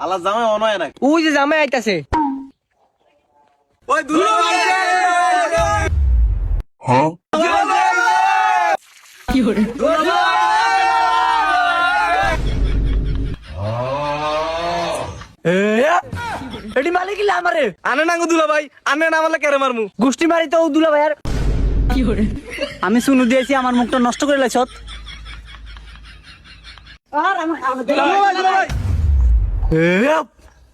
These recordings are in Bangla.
আলা জামাই অনয় না ওই যে জামাই আইতাছে। ওই দুলা ভাই কি হরে এটি মালিক ইলা আমারে আনে না গো দুলা ভাই আনে না আমালে কেরে মারমু গোষ্ঠী মারি তো দুলা ভাই আর কি হরে আমি শুনু দিয়েছি আমার মুখটা নষ্ট করে লাইছত আর আমার দুলা ভাই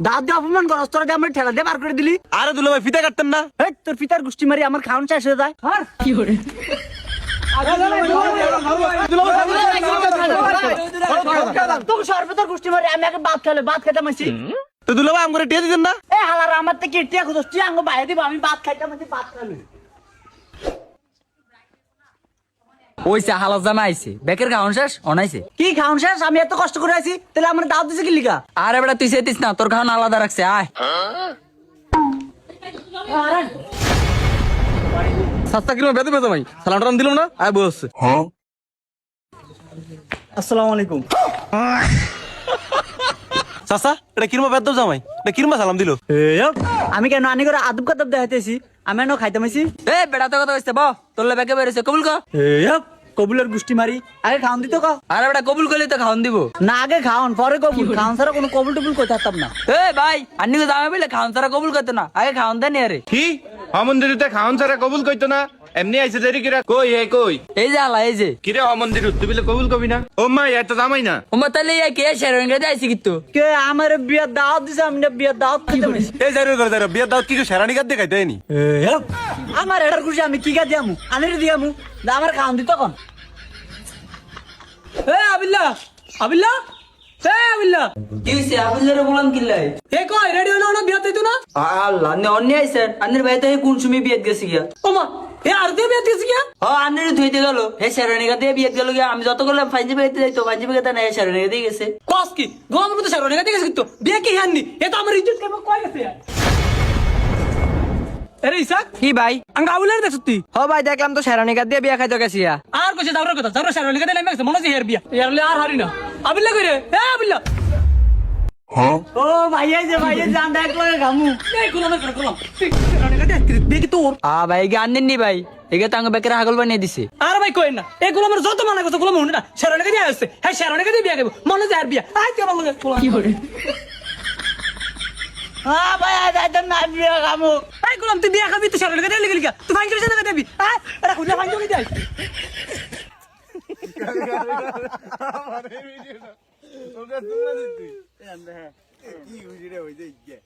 দাঁত দিয়ে অপমান করস তোরা দিয়ে আমার ঠেলা দিয়ে বার করে দিলি। আরে দুলা ভাই ফিতা কাটতেন না হেই, তোর পিতার গোষ্ঠী মারি আমার খাওয়ান শেষ হয়ে যায়। আর কি হরে তোকে সর্বতর গোষ্ঠী মারি আমি আগে ভাত খেলে ভাত খেতে মাইছি। তো দুলা ভাই আমরে টিয়া দিতেন না এ হালার আমার থেকে টিয়া খুঁজছ তুই আঙ্গ বাইরে দিব আমি ভাত খাইতে মাইছি ভাত খাইলে ওই চা হালাত জামা আইছে বেকের খাওয়ান শেষ অনাইছে কি খাওয়ান শেষ আমি এত কষ্ট করে আছি তাহলে আমার দাঁত দিছে কি লিগা? আরে বেটা তুই সেতিস না তোর খাওয়ান আলাদা রাখছে আয় সাতটা কিলো বেদে বেদে ভাই সালাম টালাম দিলাম না আয় বসছে আসসালামু আলাইকুম। চাচা এটা কিরমা বেদ জামাই এটা কিরমা সালাম দিল আমি কেন আনি করে আদব কাদব দেখাইতেছি আমি এনে খাইতে মাইছি। এ বেটা তো কথা হইছে ব তোরলে বেকে বেরোছে কবুল কর কবুলের গোষ্ঠী মারি আগে খাওন দিত কা আরে বেটা কবুল করলে তো খাওয়ান দিব না আগে খাওন পরে কবুল খাওন ছাড়া কোনো কবুল টবুল করতে পারতাম না। এ ভাই আন্নি তো জামা বলে খাওয়ান তারা কবুল করতে না আগে খাওয়ান দেন আরে কি মন্দিরতে খাওন ছাড়া কবুল কইতো না এমনি আইছে দেরি কিরা কই হে কই এই যে আলা এই যে কিরে মন্দির তুই বলে কবুল কবি না ও মা এত জামাই না ওমা তাহলে এই কে শেরন গে যাইছি কিন্তু কে আমার বিয়ার দাওয়াত দিছে আমি না বিয়ার দাওয়াত খাইতে মাইছি। এই যাই করে যাই বিয়ার দাও কি সেরানি কাট দেখাই দেয়নি আমার এটার খুশি আমি কি গা দিয়ামু আনির দিয়ামু আমার খাওন দিত কোন এ আবিল্লা আবিল্লা এ আবিল্লা কি হইছে আবুলরে বললাম কিল্লাই এ কই রেডি হলো না বিয়াতে তো না আল্লাহ নে অন্য আইছেন আন্নের ভাই তো কোন সময় বিয়েত গেছি গিয়া ওমা এ আর দে বিয়াতে গেছি কি ও আন্নের ধুইতে গেল হে শেরনি গে দিয়ে বিয়েত গেল গিয়া আমি যত করলাম ফাইজি বাইতে যাইতো ফাইজি বাইতে না শেরনি গে দিয়ে গেছে কস কি গোমর তো সারো নেগা গেছি তো বিয়ে কি হাননি এ তো আমার ইজ্জত কেমন কই গেছে আরে ইসাক কি ভাই আঙ্গ আবুলের দেখছতি হ ভাই দেখলাম তো শেরনি গে দিয়ে বিয়া খাইতে গেছি আর কইছে দাওরার কথা দাওরা সারো নেগা দিলে মেছে মনে হচ্ছে হের বিয়া এরলে আর হারি না আবিল্লা কই রে এ আবিল্লা ও ভাইয়া যে ভাইয়া জান দেখ লাগে গামু এই গোলামের করে গোলাম সারো নেগা দিয়ে বিয়ে কি তোর ভাই গে আন্নেন নি ভাই এগে তাঙ্গ বেকের হাগল বানিয়ে দিছে আর ভাই কই না এই গোলামের যত মানা কথা গোলাম হন না সারো নেগা দিয়ে আসছে হ্যাঁ সারো নেগা দিয়ে বিয়া করব মনে যায় আর বিয়া আই তো ভালো লাগে কি হরে হ্যাঁ ভাই আজ না বিয়া গামু এই গোলাম তুই বিয়া খাবি তুই সারো নেগা দিয়ে লিগা তুই ফাইন করে না দেবি আয় এটা খুলে ফাইন করে দিই কি বুঝি রে ওই যে